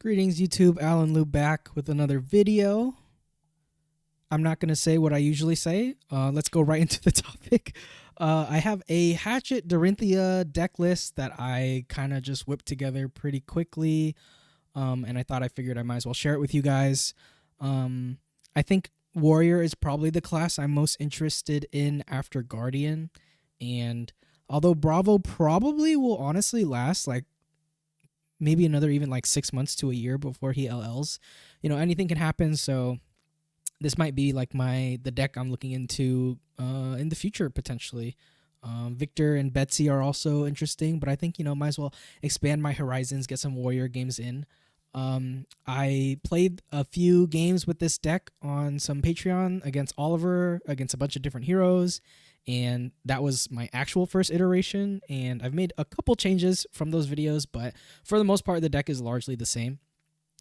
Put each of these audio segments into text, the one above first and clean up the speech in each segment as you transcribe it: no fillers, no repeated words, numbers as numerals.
Greetings YouTube, Alan Liu back with another video. I'm not going to say what I usually say. Let's go right into the topic. I have a Hatchet Dorinthea deck list that I kind of just whipped together pretty quickly, and I figured I might as well share it with you guys. I think Warrior is probably the class I'm most interested in after Guardian, and although Bravo probably will honestly last like maybe another even like 6 months to a year before he LLs. Anything can happen. So this might be like the deck I'm looking into in the future potentially. Victor and Betsy are also interesting, but I think might as well expand my horizons, get some Warrior games in. I played a few games with this deck on some Patreon against Oliver, against a bunch of different heroes, and that was my actual first iteration, and I've made a couple changes from those videos, but for the most part the deck is largely the same.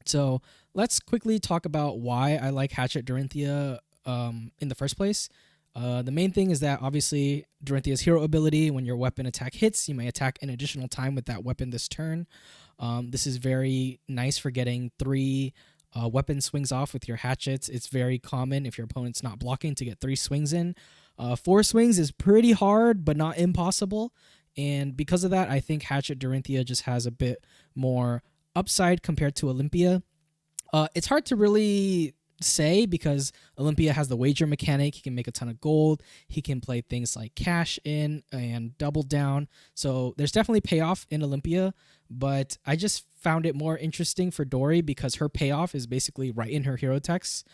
So let's quickly talk about why I like Hatchet Dorinthea in the first place. The main thing is that obviously Dorinthea's hero ability, when your weapon attack hits, you may attack an additional time with that weapon this turn. This is very nice for getting 3 weapon swings off with your hatchets. It's very common if your opponent's not blocking to get 3 swings in. 4 swings is pretty hard, but not impossible. And because of that, I think Hatchet Dorinthea just has a bit more upside compared to Olympia. It's hard to really say because Olympia has the wager mechanic. He can make a ton of gold. He can play things like cash in and double down. So there's definitely payoff in Olympia, but I just found it more interesting for Dori because her payoff is basically right in her hero text.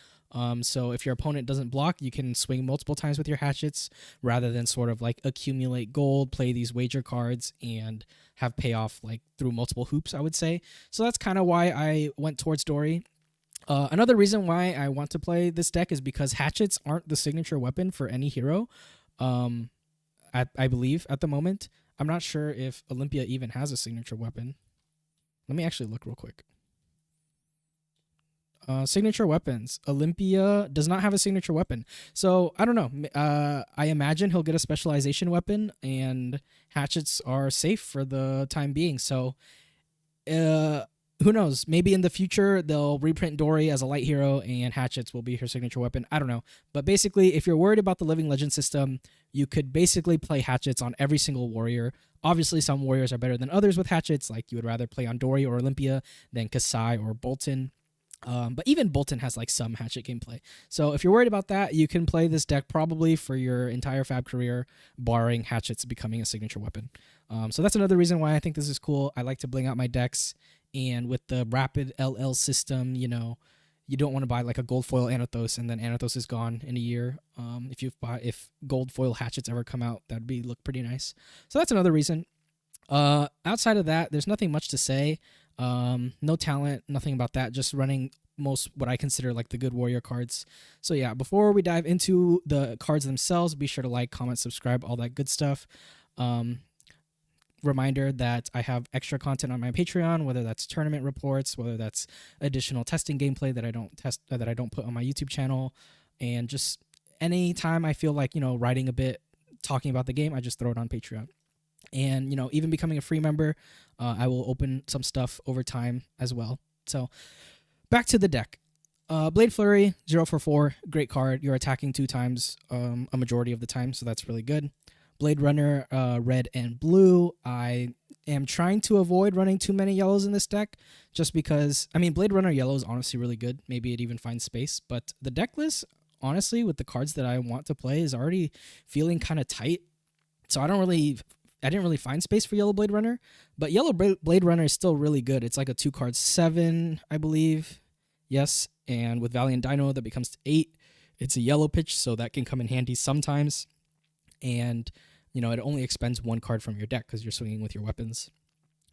So if your opponent doesn't block, you can swing multiple times with your hatchets rather than sort of like accumulate gold, play these wager cards, and have payoff like through multiple hoops, I would say. So that's kind of why I went towards Dori. Another reason why I want to play this deck is because hatchets aren't the signature weapon for any hero, I believe, at the moment. I'm not sure if Olympia even has a signature weapon. Let me actually look real quick. Signature weapons. Olympia does not have a signature weapon. So, I don't know. I imagine he'll get a specialization weapon, and hatchets are safe for the time being. So, who knows? Maybe in the future they'll reprint Dori as a light hero and hatchets will be her signature weapon. I don't know. But basically, if you're worried about the Living Legend system, you could basically play hatchets on every single warrior. Obviously, some warriors are better than others with hatchets, like you would rather play on Dori or Olympia than Kasai or Bolton. But even Bolton has like some hatchet gameplay. So if you're worried about that, you can play this deck probably for your entire Fab career, barring hatchets becoming a signature weapon. So that's another reason why I think this is cool. I like to bling out my decks, and with the rapid LL system, you don't want to buy like a gold foil Anathos and then Anathos is gone in a year. If gold foil hatchets ever come out, that'd look pretty nice. So that's another reason. Outside of that, there's nothing much to say. No talent, nothing about that, just running most what I consider like the good warrior cards. So yeah, before we dive into the cards themselves, be sure to like, comment, subscribe, all that good stuff. Reminder that I have extra content on my Patreon, whether that's tournament reports, whether that's additional testing gameplay that I don't put on my YouTube channel, and just anytime I feel like writing a bit, talking about the game, I just throw it on Patreon. And even becoming a free member, I will open some stuff over time as well. So back to the deck. Blade Flurry, 0 for 4, great card. You're attacking 2 times a majority of the time, so that's really good. Blade Runner, red and blue. I am trying to avoid running too many yellows in this deck just because, Blade Runner yellow is honestly really good. Maybe it even finds space, but the deck list, honestly, with the cards that I want to play is already feeling kind of tight. So I didn't really find space for Yellow Blade Runner, but Yellow Blade Runner is still really good. It's like a 2-card 7, I believe. Yes, and with Valiant Dino, that becomes 8. It's a yellow pitch, so that can come in handy sometimes. And, it only expends 1 card from your deck because you're swinging with your weapons.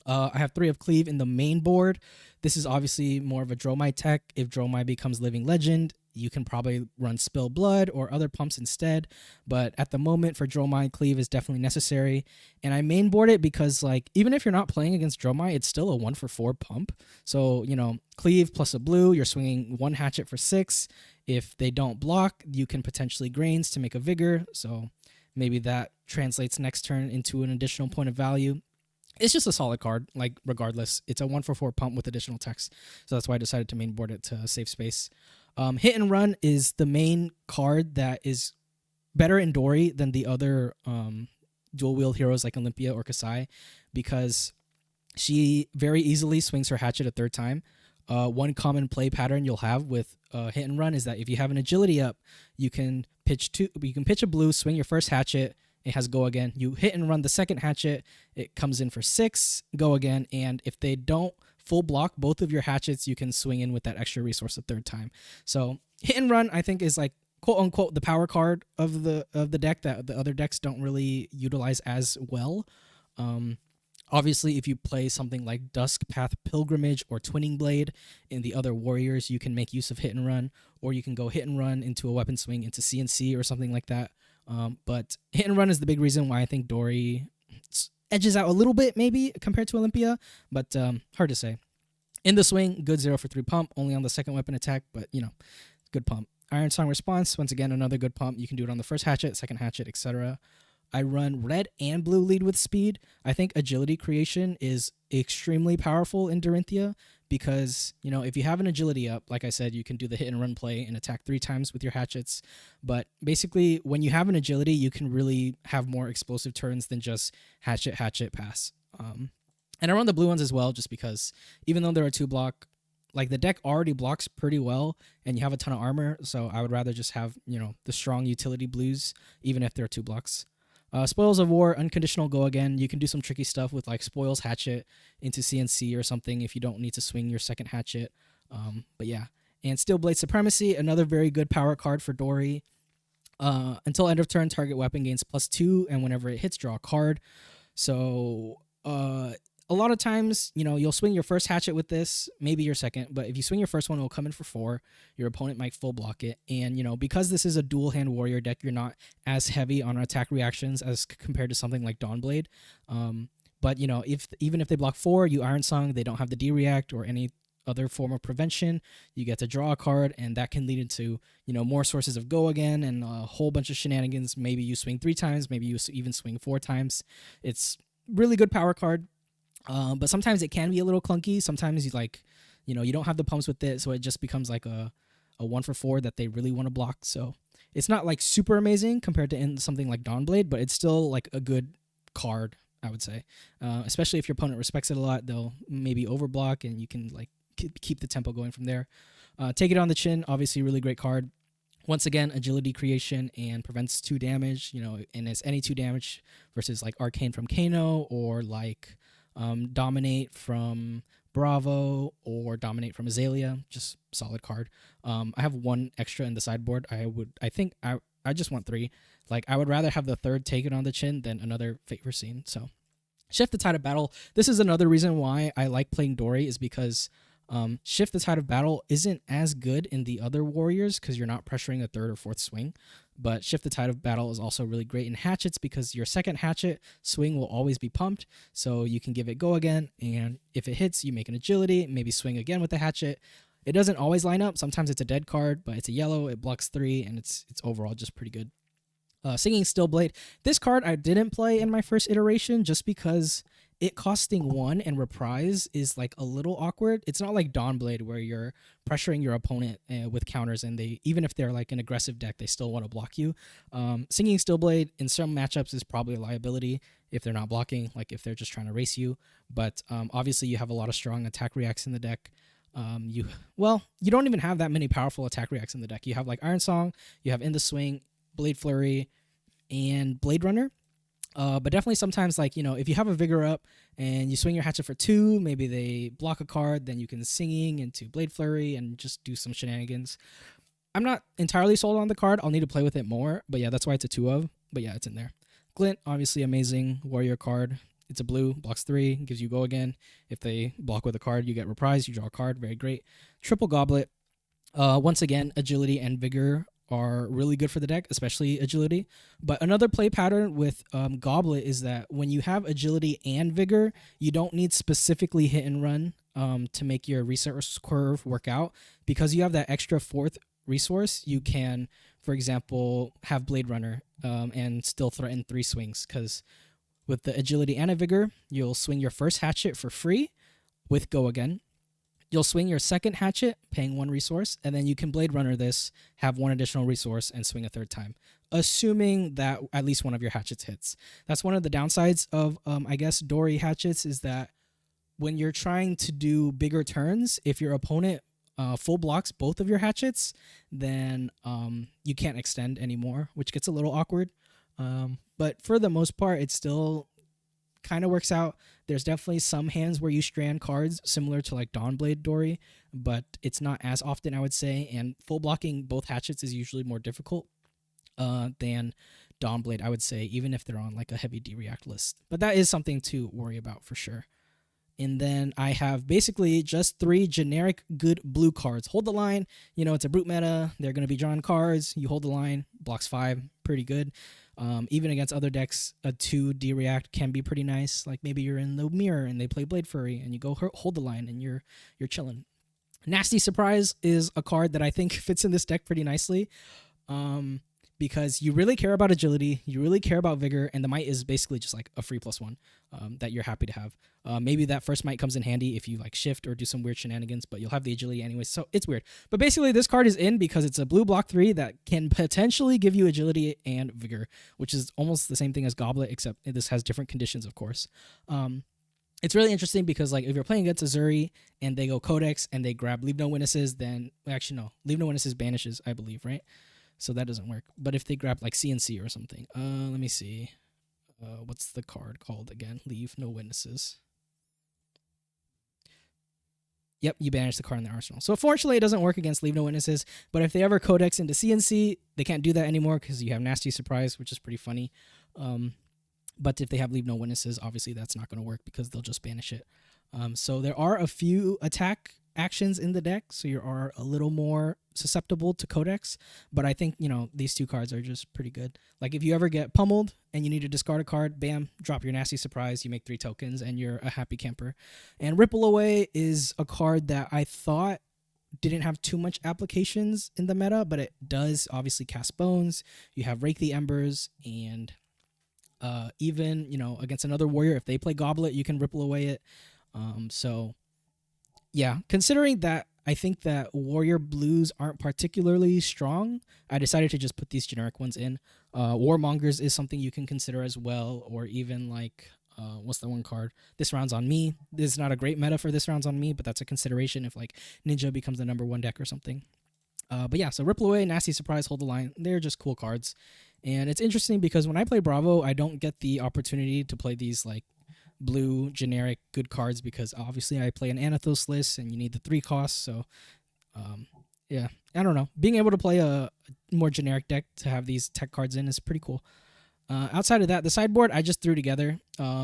I have 3 of Cleave in the main board. This is obviously more of a Dromai tech. If Dromai becomes Living Legend, you can probably run Spill Blood or other pumps instead. But at the moment for Dromai, Cleave is definitely necessary. And I main board it because even if you're not playing against Dromai, it's still a 1 for 4 pump. So, Cleave plus a blue, you're swinging 1 hatchet for 6. If they don't block, you can potentially Grains to make a Vigor. So maybe that translates next turn into an additional point of value. it's just a solid card. Like regardless, it's a 1/4 pump with additional text, so that's why I decided to mainboard it to save space. Hit and Run is the main card that is better in Dori than the other dual wield heroes like Olympia or Kasai, because she very easily swings her Hatchet a third time. One common play pattern you'll have with Hit and Run is that if you have an agility up, you can pitch a blue, swing your first Hatchet, it has go again. You hit and run the second Hatchet, it comes in for 6, go again, and if they don't full block both of your Hatchets, you can swing in with that extra resource a third time. So Hit and Run, I think, is like quote unquote the power card of the deck that the other decks don't really utilize as well. Obviously, if you play something like Dusk Path Pilgrimage or Twinning Blade in the other warriors, you can make use of Hit and Run, or you can go Hit and Run into a weapon swing into CNC or something like that. But Hit and Run is the big reason why I think Dori edges out a little bit maybe compared to Olympia, but hard to say. In the swing, good 0 for 3 pump, only on the second weapon attack, but good pump. Iron Song response, once again, another good pump. You can do it on the first Hatchet, second Hatchet, etc. I run red and blue lead with speed. I think agility creation is extremely powerful in Dorinthea because, if you have an agility up, like I said, you can do the hit and run play and attack 3 times with your Hatchets. But basically, when you have an agility, you can really have more explosive turns than just Hatchet, Hatchet, pass. And I run the blue ones as well just because even though they're a 2-block, like the deck already blocks pretty well and you have a ton of armor, so I would rather just have, the strong utility blues even if they're 2 blocks. Spoils of War, unconditional go again. You can do some tricky stuff with like Spoils Hatchet into CNC or something if you don't need to swing your second Hatchet. But yeah. And Steel Blade Supremacy, another very good power card for Dori. Until end of turn, target weapon gains +2, and whenever it hits, draw a card. So a lot of times, you'll swing your first Hatchet with this, maybe your second, but if you swing your first one, it will come in for 4. Your opponent might full block it. And, because this is a dual hand warrior deck, you're not as heavy on attack reactions as compared to something like Dawnblade. But, even if they block 4, you Iron Song, they don't have the D-React or any other form of prevention, you get to draw a card, and that can lead into, more sources of go again and a whole bunch of shenanigans. Maybe you swing 3 times, maybe you even swing 4 times. It's really good power card. But sometimes it can be a little clunky. Sometimes you don't have the pumps with it, so it just becomes like a 1/4 that they really want to block. So it's not like super amazing compared to something like Dawnblade, but it's still like a good card, I would say. Especially if your opponent respects it a lot, they'll maybe overblock, and you can like keep the tempo going from there. Take It on the Chin, obviously really great card. Once again, agility creation and prevents 2 damage, and it's any 2 damage versus like Arcane from Kano or like Dominate from Bravo or Dominate from Azalea. Just solid card. I have 1 extra in the sideboard. I just want 3. Like I would rather have the third Take It on the Chin than another Favor Scene. So Shift the Tide of Battle. This is another reason why I like playing Dori, is because Shift the Tide of Battle isn't as good in the other warriors because you're not pressuring a 3rd or 4th swing. But Shift the Tide of Battle is also really great in Hatchets because your second Hatchet swing will always be pumped. So you can give it go again, and if it hits, you make an agility, maybe swing again with the Hatchet. It doesn't always line up. Sometimes it's a dead card, but it's a yellow, it blocks 3, and it's overall just pretty good. Singing Steel Blade. This card I didn't play in my first iteration just because it costing 1 and reprise is like a little awkward. It's not like Dawnblade where you're pressuring your opponent with counters, and they, even if they're like an aggressive deck, they still want to block you. Singing Steel Blade in some matchups is probably a liability if they're not blocking, like if they're just trying to race you. But obviously you have a lot of strong attack reacts in the deck. You don't even have that many powerful attack reacts in the deck. You have like Iron Song, you have In the Swing, Blade Flurry, and Blade Runner. But definitely sometimes, like, if you have a Vigor up and you swing your Hatchet for 2, maybe they block a card, then you can Singing into Blade Flurry and just do some shenanigans. I'm not entirely sold on the card. I'll need to play with it more, but yeah, that's why it's a 2 of. But yeah, it's in there. Glint, obviously amazing warrior card. It's a blue, blocks 3, gives you go again. If they block with a card, you get reprise, you draw a card, very great. Triple Goblet, once again, agility and vigor are really good for the deck, especially agility. But another play pattern with Goblet is that when you have agility and vigor, you don't need specifically hit and run to make your resource curve work out. Because you have that extra 4th resource, you can, for example, have Blade Runner and still threaten 3 swings. Because With the agility and a vigor, you'll swing your first hatchet for free with go again. You'll swing your second hatchet, paying 1 resource, and then you can Blade Runner this, have 1 additional resource, and swing a third time, assuming that at least one of your hatchets hits. That's one of the downsides of, I guess, Dori hatchets, is that when you're trying to do bigger turns, if your opponent full blocks both of your hatchets, then you can't extend anymore, which gets a little awkward. But for the most part, it still kind of works out. There's definitely some hands where you strand cards similar to like Dawnblade Dori, but it's not as often, I would say. And full blocking both hatchets is usually more difficult than Dawnblade, I would say, even if they're on like a heavy D-React list. But that is something to worry about for sure. And then I have basically just 3 generic good blue cards. Hold the Line, you know, it's a brute meta. They're going to be drawn cards. You hold the line, blocks 5, pretty good. Even against other decks, a 2 D-React can be pretty nice. Like maybe you're in the mirror and they play Blade Fury and you go hold the line and you're chilling. Nasty Surprise is a card that I think fits in this deck pretty nicely. Because you really care about agility, you really care about vigor, and the might is basically just like a free +1 that you're happy to have. Maybe that first might comes in handy if you like shift or do some weird shenanigans, but you'll have the agility anyway, so it's weird. But basically, this card is in because it's a blue block 3 that can potentially give you agility and vigor, which is almost the same thing as Goblet, except this has different conditions, of course. It's really interesting because like if you're playing against Azuri and they go Codex and they grab Leave No Witnesses, then actually no, Leave No Witnesses banishes, I believe, right? So that doesn't work. But if they grab like CNC or something, let me see. What's the card called again? Leave No Witnesses. Yep, you banish the card in the arsenal. So fortunately, it doesn't work against Leave No Witnesses. But if they ever Codex into CNC, they can't do that anymore because you have Nasty Surprise, which is pretty funny. But if they have Leave No Witnesses, obviously that's not going to work because they'll just banish it. So there are a few attack actions in the deck, so you are a little more susceptible to Codex, but I think, you know, these 2 cards are just pretty good. Like if you ever get pummeled and you need to discard a card, bam, drop your Nasty Surprise, you make 3 tokens and you're a happy camper. And Ripple Away is a card that I thought didn't have too much applications in the meta, but it does obviously cast Bones. You have Rake the Embers, and even, you know, against another warrior, if they play Goblet, you can Ripple Away it. So yeah, considering that I think that warrior blues aren't particularly strong, I decided to just put these generic ones in. Warmongers is something you can consider as well, or even like, what's the one card? This Round's on Me. This is not a great meta for This Round's on Me, but that's a consideration if like Ninja becomes the #1 deck or something. But yeah, so Ripple Away, Nasty Surprise, Hold the Line, they're just cool cards. And it's interesting because when I play Bravo, I don't get the opportunity to play these like blue generic good cards because obviously I play an Anathos list and you need the 3 costs. So yeah, I don't know, being able to play a more generic deck to have these tech cards in is pretty cool. Outside of that, the sideboard I just threw together.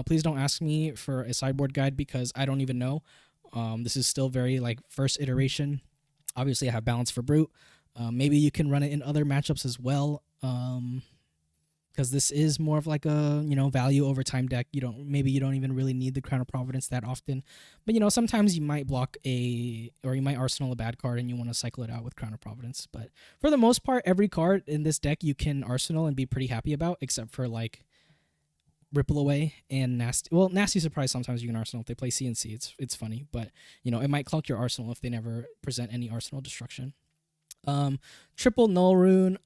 Please don't ask me for a sideboard guide because I don't even know. This is still very like first iteration. Obviously I have Balance for Brute. Maybe you can run it in other matchups as well, because this is more of like a, you know, value over time deck. Maybe you don't even really need the Crown of Providence that often, but you know, sometimes you might block or you might arsenal a bad card and you want to cycle it out with Crown of Providence. But for the most part, every card in this deck you can arsenal and be pretty happy about, except for like Ripple Away and Nasty Surprise. Sometimes you can arsenal if they play CNC. It's funny, but you know, it might clunk your arsenal if they never present any arsenal destruction. Triple Null Rune.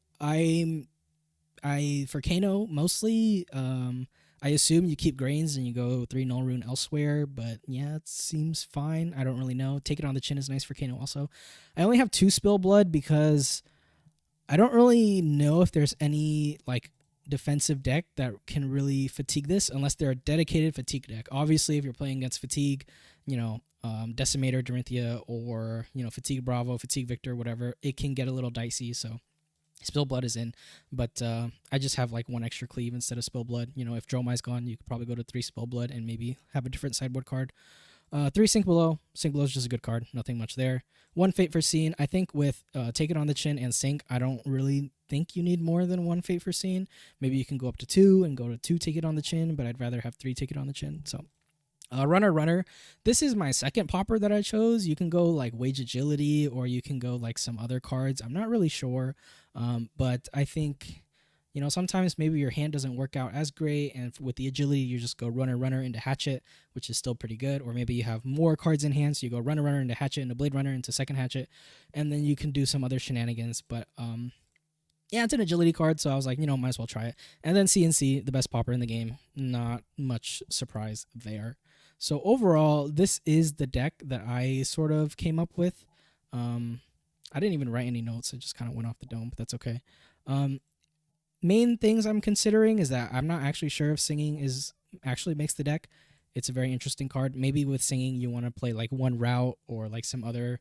For Kano mostly, I assume you keep Grains and you go 3 Null Rune elsewhere, but yeah, it seems fine. I don't really know. Take It on the Chin is nice for Kano also. I only have 2 Spill Blood because I don't really know if there's any like defensive deck that can really fatigue this unless they're a dedicated fatigue deck. Obviously, if you're playing against Fatigue, you know, Decimator, Dorinthea, or, you know, Fatigue Bravo, Fatigue Victor, whatever, it can get a little dicey, so Spill Blood is in, but I just have like 1 extra cleave instead of Spill Blood. You know, if Dromai's gone, you could probably go to 3 Spill Blood and maybe have a different sideboard card. 3 Sink Below. Sink Below is just a good card. Nothing much there. 1 Fate Foreseen. I think with Take It on the Chin and Sink, I don't really think you need more than 1 Fate Foreseen. Maybe you can go up to 2 and go to 2 Take It on the Chin, but I'd rather have 3 Take It on the Chin. So Runner. This is my second popper that I chose. You can go like Wage Agility or you can go like some other cards. I'm not really sure. But I think You know, sometimes maybe your hand doesn't work out as great, and with the agility, you just go runner, runner into Hatchet, which is still pretty good. Or maybe you have more cards in hand, so you go runner, runner into Hatchet, into Blade Runner, into second Hatchet, and then you can do some other shenanigans. But yeah, it's an agility card, so I was like, you know, might as well try it. And then CNC, the best popper in the game. Not much surprise there. So overall, this is the deck that I sort of came up with. I didn't even write any notes. I just kind of went off the dome, but that's okay. Main things I'm considering is that I'm not actually sure if singing is actually makes the deck. It's a very interesting card. Maybe with singing, you want to play like one route or like some other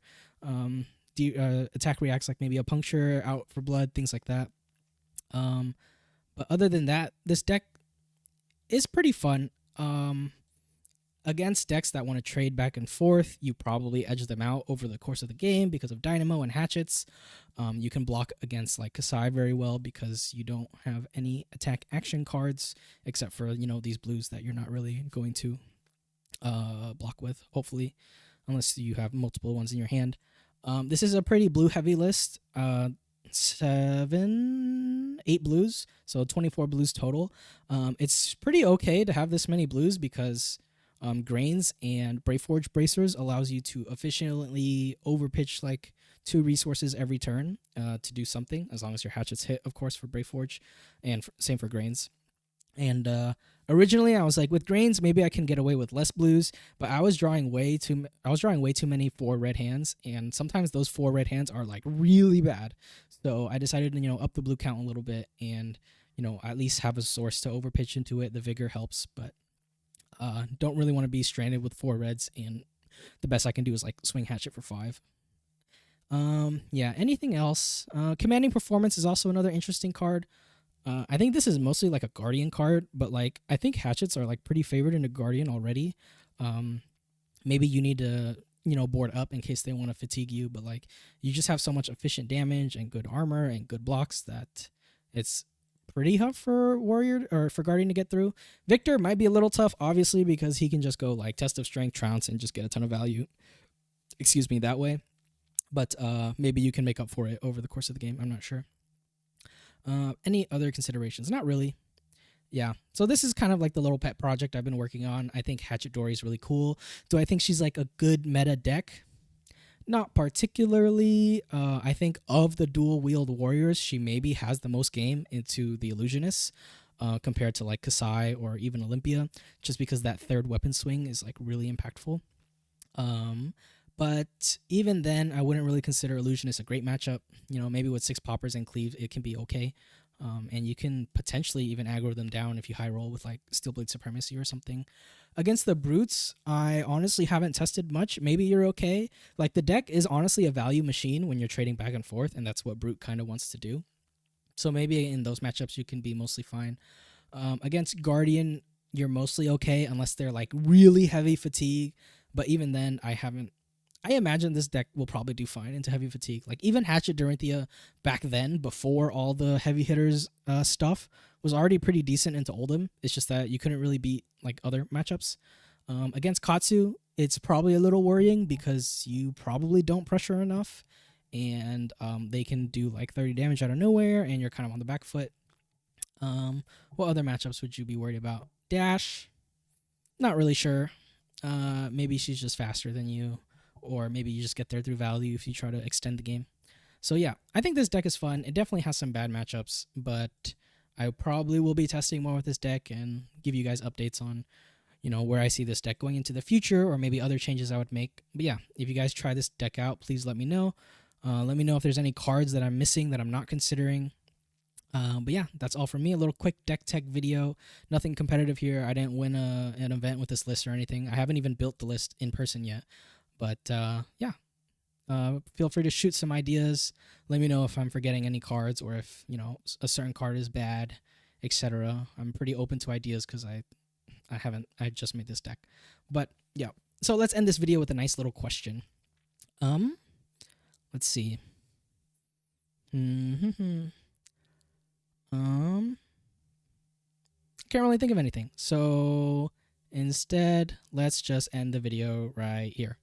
attack reacts, like maybe a puncture out for blood, things like that. But other than that, this deck is pretty fun. Against decks that want to trade back and forth, you probably edge them out over the course of the game because of Dynamo and Hatchets. You can block against like Kasai very well because you don't have any attack action cards except for, you know, these blues that you're not really going to block with, hopefully, unless you have multiple ones in your hand. This is a pretty blue heavy list. 8 blues, so 24 blues total. It's pretty okay to have this many blues because Grains and Braveforge Bracers allows you to efficiently overpitch like 2 resources every turn to do something, as long as your Hatchets hit, of course, for Braveforge, and same for Grains. And originally, I was like, with Grains, maybe I can get away with less blues, but I was drawing way too many 4 red hands, and sometimes those 4 red hands are like really bad. So I decided to, you know, up the blue count a little bit, and, you know, at least have a source to overpitch into it. The vigor helps, but don't really want to be stranded with 4 reds, and the best I can do is like swing Hatchet for 5. Yeah, anything else? Commanding Performance is also another interesting card. I think this is mostly like a Guardian card, but like I think Hatchets are like pretty favored into Guardian already. Maybe you need to, you know, board up in case they want to fatigue you, but like you just have so much efficient damage and good armor and good blocks that it's pretty tough for Warrior or for Guardian to get through. Victor might be a little tough, obviously, because he can just go like Test of Strength, Trounce, and just get a ton of value. Excuse me, that way. But maybe you can make up for it over the course of the game. I'm not sure. Any other considerations? Not really. Yeah. So this is kind of like the little pet project I've been working on. I think Hatchet Dori is really cool. Do I think she's like a good meta deck? Not particularly. I think of the dual wield warriors, she maybe has the most game into the illusionists compared to like Kasai or even Olympia, just because that third weapon swing is like really impactful. But even then, I wouldn't really consider Illusionist a great matchup. You know, maybe with 6 poppers and cleave, it can be okay. And you can potentially even aggro them down if you high roll with like Steelblade Supremacy or something. Against the Brutes, I honestly haven't tested much. Maybe you're okay. Like the deck is honestly a value machine when you're trading back and forth, and that's what Brute kind of wants to do. So maybe in those matchups, you can be mostly fine. Against Guardian, you're mostly okay unless they're like really heavy fatigue. But even then, I imagine this deck will probably do fine into heavy fatigue. Like even Hatchet Dorinthea back then, before all the heavy hitters stuff, was already pretty decent into Oldhim. It's just that you couldn't really beat like other matchups. Against Katsu, it's probably a little worrying because you probably don't pressure enough, and they can do like 30 damage out of nowhere, and you're kind of on the back foot. What other matchups would you be worried about? Dash, not really sure. Maybe she's just faster than you. Or maybe you just get there through value if you try to extend the game. So yeah, I think this deck is fun. It definitely has some bad matchups, but I probably will be testing more with this deck and give you guys updates on, you know, where I see this deck going into the future or maybe other changes I would make. But yeah, if you guys try this deck out, please let me know. Let me know if there's any cards that I'm missing that I'm not considering. But yeah, that's all from me. A little quick deck tech video. Nothing competitive here. I didn't win an event with this list or anything. I haven't even built the list in person yet. But yeah, feel free to shoot some ideas. Let me know if I'm forgetting any cards or if, you know, a certain card is bad, etc. I'm pretty open to ideas because I just made this deck. But yeah, so let's end this video with a nice little question. Let's see. Can't really think of anything. So instead, let's just end the video right here.